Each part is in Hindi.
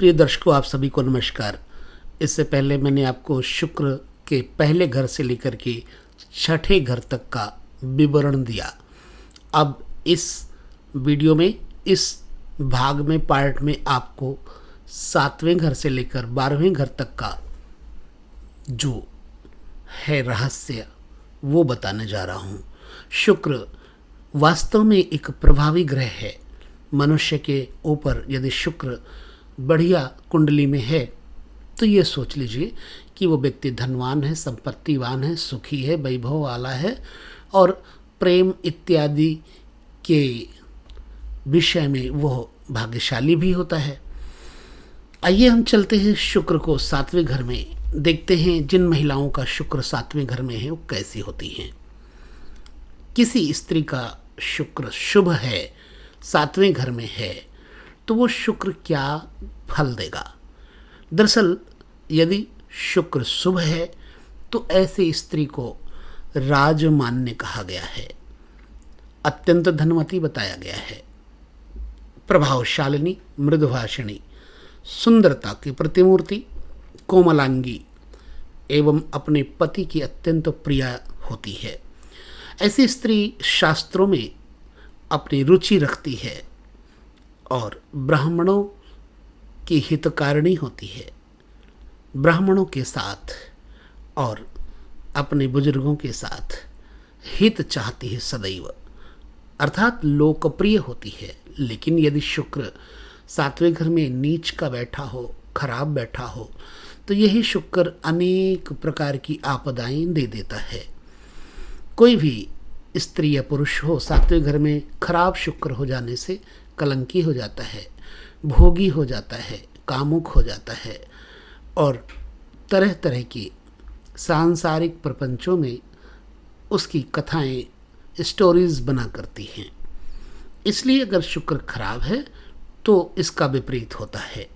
प्रिय दर्शकों, आप सभी को नमस्कार। इससे पहले मैंने आपको शुक्र के पहले घर से लेकर के छठे घर तक का विवरण दिया। अब इस वीडियो में, इस भाग में, पार्ट में आपको 7वें घर से लेकर 12वें घर तक का जो है रहस्य वो बताने जा रहा हूँ। शुक्र वास्तव में एक प्रभावी ग्रह है। मनुष्य के ऊपर यदि शुक्र बढ़िया कुंडली में है तो ये सोच लीजिए कि वो व्यक्ति धनवान है, संपत्तिवान है, सुखी है, वैभव वाला है और प्रेम इत्यादि के विषय में वो भाग्यशाली भी होता है। आइए हम चलते हैं शुक्र को 7वें घर में, देखते हैं जिन महिलाओं का शुक्र 7वें घर में है वो कैसी होती हैं। किसी स्त्री का शुक्र शुभ है, 7वें घर में है, तो वो शुक्र क्या फल देगा। दरअसल यदि शुक्र शुभ है तो ऐसे स्त्री को राजमान्य कहा गया है, अत्यंत धनवती बताया गया है, प्रभावशालिनी, मृदुभाषिणी, सुंदरता की प्रतिमूर्ति, कोमलांगी एवं अपने पति की अत्यंत प्रिय होती है। ऐसी स्त्री शास्त्रों में अपनी रुचि रखती है और ब्राह्मणों की हितकारिणी होती है। ब्राह्मणों के साथ और अपने बुजुर्गों के साथ हित चाहती है सदैव, अर्थात लोकप्रिय होती है। लेकिन यदि शुक्र 7वें घर में नीच का बैठा हो, खराब बैठा हो, तो यही शुक्र अनेक प्रकार की आपदाएं दे देता है। कोई भी स्त्री या पुरुष हो, 7वें घर में खराब शुक्र हो जाने से कलंकी हो जाता है, भोगी हो जाता है, कामुक हो जाता है और तरह तरह की सांसारिक प्रपंचों में उसकी कथाएं, स्टोरीज बना करती हैं। इसलिए अगर शुक्र खराब है तो इसका विपरीत होता है।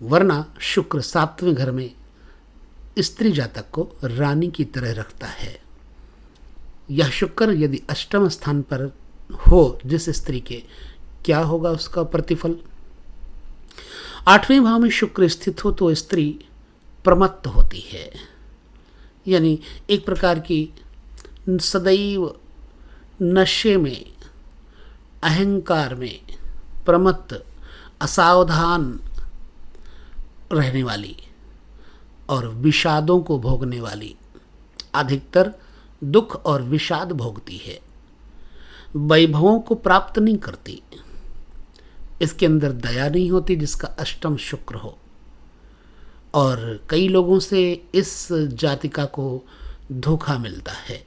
वरना शुक्र 7वें घर में स्त्री जातक को रानी की तरह रखता है। यह शुक्र यदि अष्टम स्थान पर हो जिस स्त्री के, क्या होगा उसका प्रतिफल। 8वें भाव में शुक्र स्थित हो तो स्त्री प्रमत्त होती है, यानी एक प्रकार की सदैव नशे में, अहंकार में प्रमत्त, असावधान रहने वाली और विषादों को भोगने वाली, अधिकतर दुख और विषाद भोगती है, वैभवों को प्राप्त नहीं करती। इसके अंदर दया नहीं होती जिसका अष्टम शुक्र हो। और कई लोगों से इस जातिका को धोखा मिलता है।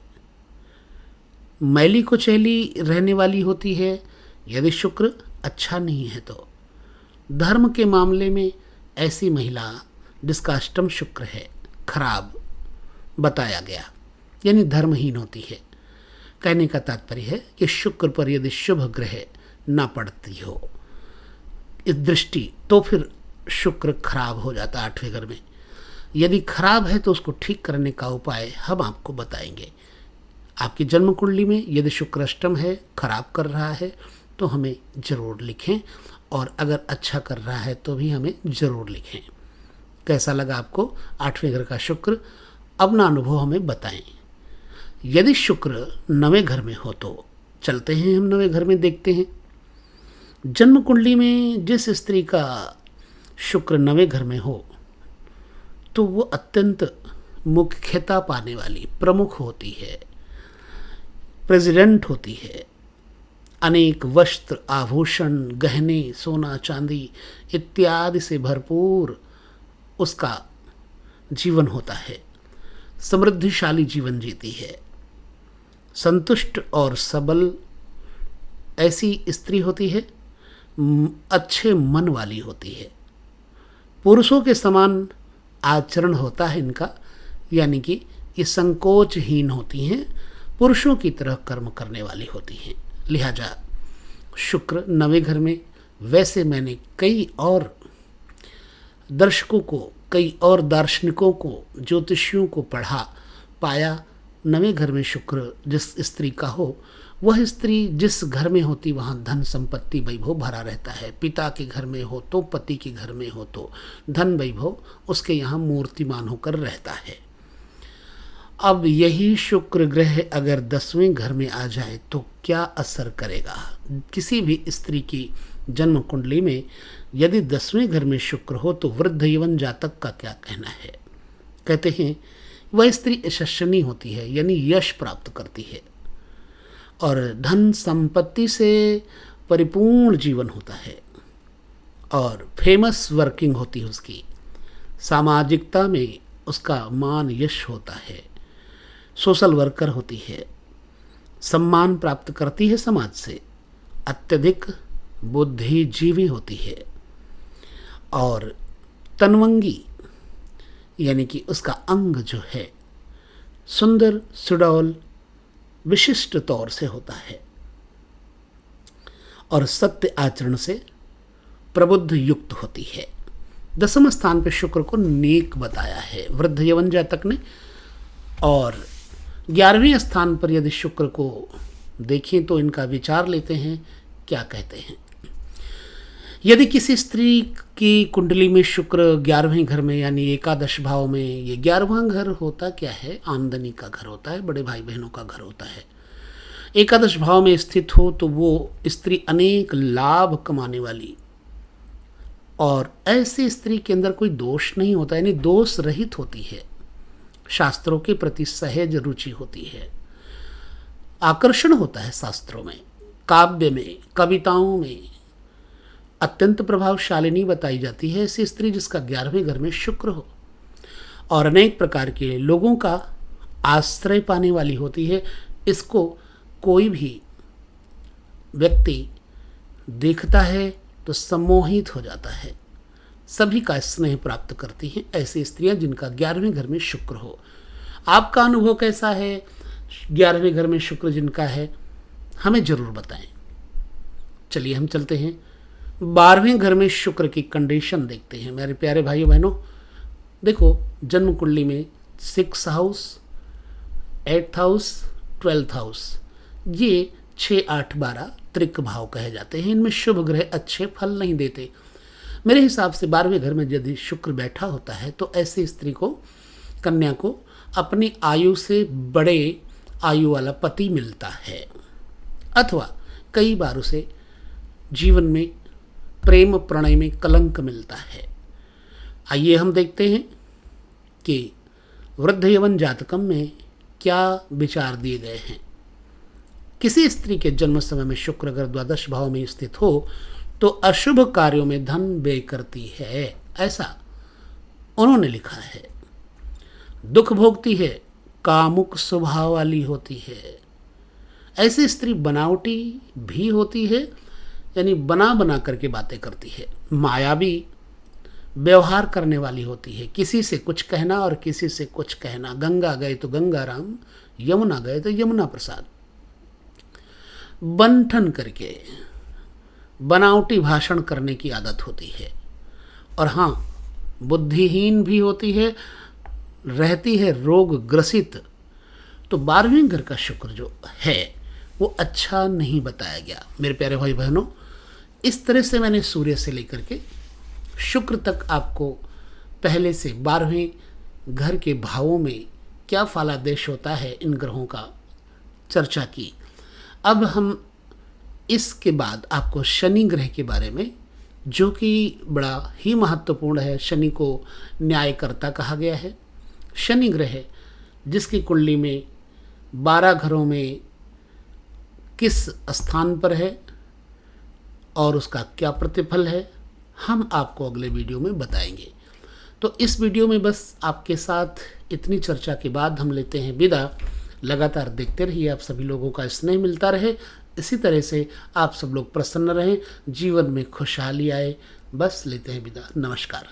मैली कुचैली रहने वाली होती है यदि शुक्र अच्छा नहीं है तो। धर्म के मामले में ऐसी महिला जिसका अष्टम शुक्र है खराब बताया गया, यानी धर्महीन होती है। कहने का तात्पर्य है कि शुक्र पर यदि शुभ ग्रह ना पड़ती हो इस दृष्टि, तो फिर शुक्र खराब हो जाता है 8वें घर में। यदि खराब है तो उसको ठीक करने का उपाय हम आपको बताएंगे। आपकी जन्म कुंडली में यदि शुक्र अष्टम है, खराब कर रहा है, तो हमें ज़रूर लिखें, और अगर अच्छा कर रहा है तो भी हमें ज़रूर लिखें। कैसा लगा आपको 8वें घर का शुक्र, अपना अनुभव हमें बताएं। यदि शुक्र 9वें घर में हो तो चलते हैं हम 9वें घर में, देखते हैं। जन्म कुंडली में जिस स्त्री का शुक्र 9वें घर में हो तो वो अत्यंत मुख्यता पाने वाली, प्रमुख होती है, प्रेसिडेंट होती है। अनेक वस्त्र, आभूषण, गहने, सोना चांदी इत्यादि से भरपूर उसका जीवन होता है। समृद्धिशाली जीवन जीती है। संतुष्ट और सबल ऐसी स्त्री होती है, अच्छे मन वाली होती है। पुरुषों के समान आचरण होता है इनका, यानी कि ये संकोचहीन होती हैं, पुरुषों की तरह कर्म करने वाली होती हैं। लिहाजा शुक्र 9वें घर में, वैसे मैंने कई और दर्शकों को, कई और दार्शनिकों को, ज्योतिषियों को पढ़ा, पाया 9वें घर में शुक्र जिस स्त्री का हो वह स्त्री जिस घर में होती वहाँ धन संपत्ति वैभव भरा रहता है। पिता के घर में हो तो, पति के घर में हो तो धन वैभव उसके यहाँ मूर्तिमान होकर रहता है। अब यही शुक्र ग्रह अगर 10वें घर में आ जाए तो क्या असर करेगा? किसी भी स्त्री की जन्म कुंडली में यदि 10वें घर में शुक्र हो तो वृद्ध यवन जातक का क्या कहना है? कहते हैं वह स्त्री यशस्विनी होती है, यानी यश प्राप्त करती है और धन संपत्ति से परिपूर्ण जीवन होता है और फेमस वर्किंग होती है उसकी, सामाजिकता में उसका मान यश होता है, सोशल वर्कर होती है, सम्मान प्राप्त करती है समाज से, अत्यधिक बुद्धिजीवी होती है और तनवंगी यानी कि उसका अंग जो है सुंदर सुडौल विशिष्ट तौर से होता है और सत्य आचरण से प्रबुद्ध युक्त होती है। 10वें स्थान पर शुक्र को नेक बताया है वृद्ध यवन जातक ने और 11वें स्थान पर यदि शुक्र को देखें तो इनका विचार लेते हैं, क्या कहते हैं। यदि किसी स्त्री की कुंडली में शुक्र 11वें घर में यानी एकादश भाव में, ये 11वां घर होता क्या है? आमदनी का घर होता है, बड़े भाई बहनों का घर होता है। एकादश भाव में स्थित हो तो वो स्त्री अनेक लाभ कमाने वाली और ऐसी स्त्री के अंदर कोई दोष नहीं होता, यानी दोष रहित होती है, शास्त्रों के प्रति सहज रुचि होती है, आकर्षण होता है शास्त्रों में, काव्य में, कविताओं में अत्यंत प्रभावशालिनी बताई जाती है ऐसी स्त्री जिसका 11वें घर में शुक्र हो और अनेक प्रकार के लोगों का आश्रय पाने वाली होती है। इसको कोई भी व्यक्ति देखता है तो सम्मोहित हो जाता है, सभी का स्नेह प्राप्त करती हैं ऐसी स्त्रियां जिनका 11वें घर में शुक्र हो। आपका अनुभव कैसा है? 11वें घर में शुक्र जिनका है हमें जरूर बताएं। चलिए हम चलते हैं 12वें घर में शुक्र की कंडीशन देखते हैं। मेरे प्यारे भाइयों बहनों, देखो जन्म कुंडली में 6 house, 8th house, 12th house, ये 6, 8, 12 त्रिक भाव कहे जाते हैं। इनमें शुभ ग्रह अच्छे फल नहीं देते। मेरे हिसाब से 12वें घर में यदि शुक्र बैठा होता है तो ऐसी स्त्री को, कन्या को अपनी आयु से बड़े आयु वाला पति मिलता है अथवा कई बार उसे जीवन में प्रेम प्रणय में कलंक मिलता है। आइए हम देखते हैं कि वृद्ध यवन जातकम में क्या विचार दिए गए हैं। किसी स्त्री के जन्म समय में शुक्र अगर द्वादश भाव में स्थित हो तो अशुभ कार्यों में धन व्यय करती है, ऐसा उन्होंने लिखा है। दुख भोगती है, कामुक स्वभाव वाली होती है। ऐसी स्त्री बनावटी भी होती है, यानी बना बना करके बातें करती है, मायावी व्यवहार करने वाली होती है, किसी से कुछ कहना और किसी से कुछ कहना, गंगा गए तो गंगा राम, यमुना गए तो यमुना प्रसाद, बंठन करके बनावटी भाषण करने की आदत होती है। और हाँ, बुद्धिहीन भी होती है, रहती है रोग ग्रसित। तो 12वें घर का शुक्र जो है वो अच्छा नहीं बताया गया। मेरे प्यारे भाई बहनों, इस तरह से मैंने सूर्य से लेकर के शुक्र तक आपको पहले से 12वें घर के भावों में क्या फलादेश होता है इन ग्रहों का चर्चा की। अब हम इसके बाद आपको शनि ग्रह के बारे में, जो कि बड़ा ही महत्वपूर्ण है, शनि को न्यायकर्ता कहा गया है। शनि ग्रह जिसकी कुंडली में 12 घरों में किस स्थान पर है और उसका क्या प्रतिफल है, हम आपको अगले वीडियो में बताएंगे। तो इस वीडियो में बस आपके साथ इतनी चर्चा के बाद हम लेते हैं विदा। लगातार देखते रहिए, आप सभी लोगों का स्नेह मिलता रहे, इसी तरह से आप सब लोग प्रसन्न रहें, जीवन में खुशहाली आए। बस लेते हैं विदा। नमस्कार।